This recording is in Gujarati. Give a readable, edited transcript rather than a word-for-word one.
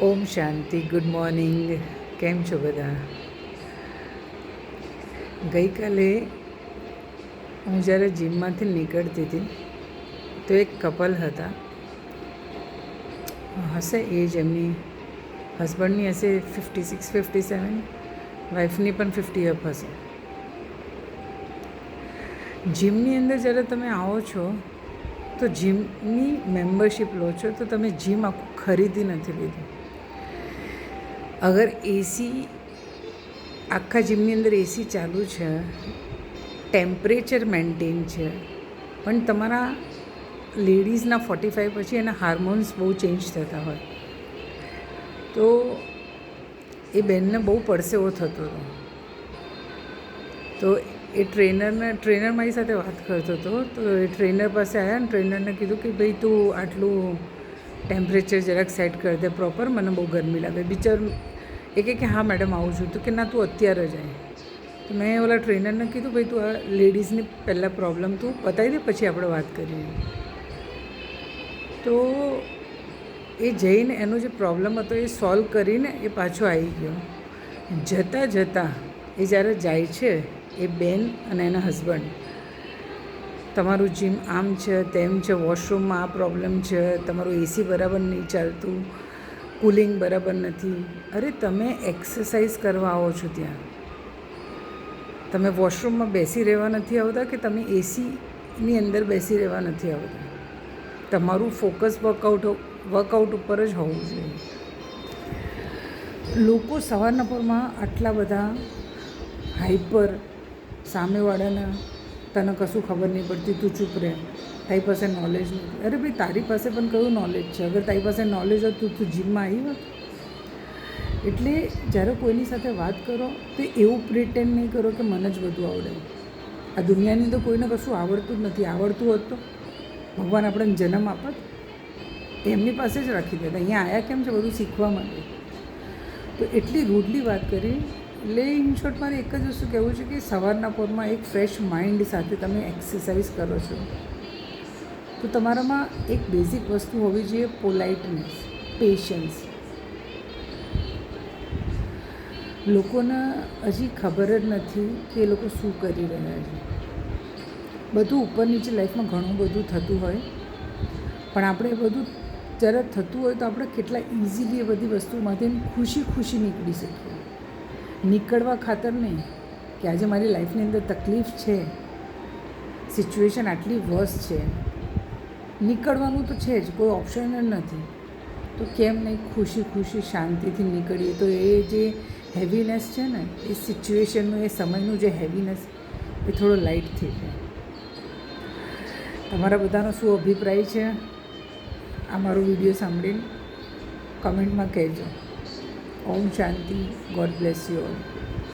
ઓમ શાંતિ. Good morning. કેમ છો બધા? ગઈકાલે હું જ્યારે જીમમાંથી નીકળતી હતી તો એક કપલ હતા. હશે એજ એમની હસબન્ડની હશે 56-57, વાઈફની પણ 50 અપ હશે. જીમની અંદર જ્યારે તમે આવો છો તો જીમની મેમ્બરશિપ લો છો તો તમે જીમ આખું ખરીદી નથી લીધું. અગર એસી આખા જીમની અંદર એસી ચાલુ છે, ટેમ્પરેચર મેન્ટેન છે, પણ તમારા લેડીઝના 45 પછી એના હાર્મોન્સ બહુ ચેન્જ થતા હોય તો એ બેનને બહુ પરસેવો થતો હતો. તો એ ટ્રેનર મારી સાથે વાત કરતો હતો. તો એ ટ્રેનર પાસે આવ્યા અને ટ્રેનરને કીધું કે ભાઈ તું આટલું ટેમ્પરેચર જરાક સેટ કરી દે પ્રોપર, મને બહુ ગરમી લાગે. બિચારું એ કે હા મેડમ આવું છું. તો કે ના તું અત્યારે જ આવી. તો મેં ઓલા ટ્રેનરને કીધું ભાઈ તું આ લેડીઝની પહેલાં પ્રોબ્લેમ તું બતાવી દે પછી આપણે વાત કરીએ. તો એ જઈને એનો જે પ્રોબ્લેમ હતો એ સોલ્વ કરીને એ પાછો આવી ગયો. જતાં એ જ્યારે જાય છે એ બેન અને એના હસબન્ડ, તમારું જીમ આમ છે તેમ છે, વોશરૂમમાં આ પ્રોબ્લેમ છે, તમારું એસી બરાબર નહીં ચાલતું, કુલિંગ બરાબર નથી. અરે તમે એક્સરસાઇઝ કરવા આવો છો ત્યાં, તમે વોશરૂમમાં બેસી રહેવા નથી આવતા કે તમે એસીની અંદર બેસી રહેવા નથી આવતા. તમારું ફોકસ વર્કઆઉટ ઉપર જ હોવું જોઈએ. લોકો સવારના પરમાં આટલા બધા હાઈપર, સામેવાળાના તને કશું ખબર નહીં પડતી, તું ચૂપ રહે, તારી પાસે નોલેજ નથી. અરે ભાઈ તારી પાસે પણ કયું નોલેજ છે? અગર તારી પાસે નોલેજ હોત તું જીમમાં આવી હોત. એટલે જ્યારે કોઈની સાથે વાત કરો તો એવું પ્રિટેન્ડ નહીં કરો કે મને જ બધું આવડે. આ દુનિયાની તો કોઈને કશું આવડતું જ નથી. આવડતું હોત તો ભગવાન આપણને જન્મ આપત, એમની પાસે જ રાખી દેતા. અહીંયા આવ્યા કેમ છે? બધું શીખવા માટે. તો એટલી રૂડલી વાત કરી. એટલે ઇન શોર્ટ મારે એક જ વસ્તુ કહેવું છે કે સવારના પોરમાં એક ફ્રેશ માઇન્ડ સાથે તમે એક્સરસાઇઝ કરો છો તો તમારામાં એક બેઝિક વસ્તુ હોવી જોઈએ, પોલાઇટનેસ, પેશન્સ. લોકોને હજી ખબર જ નથી કે એ લોકો શું કરી રહ્યા છે. બધું ઉપર નીચે લાઈફમાં ઘણું બધું થતું હોય, પણ આપણે એ બધું જ્યારે થતું હોય તો આપણે કેટલા ઇઝીલી એ બધી વસ્તુમાંથી ખુશી નીકળી શકીએ. નીકળવા ખાતર નહીં કે આજે મારી લાઈફની અંદર તકલીફ છે, સિચ્યુએશન આટલી વર્સ છે, નીકળવાનું તો છે જ, કોઈ ઓપ્શન જ નથી. તો કેમ નહીં ખુશી શાંતિથી નીકળીએ તો એ જે હેવીનેસ છે ને, એ સિચ્યુએશનનું, એ સમયનું જે હેવીનેસ એ થોડો લાઇટ થઈ જાય. તમારા બધાનો શું અભિપ્રાય છે આ મારો વિડીયો સાંભળીને? કમેન્ટમાં કહેજો. Om Shanti. God bless you all.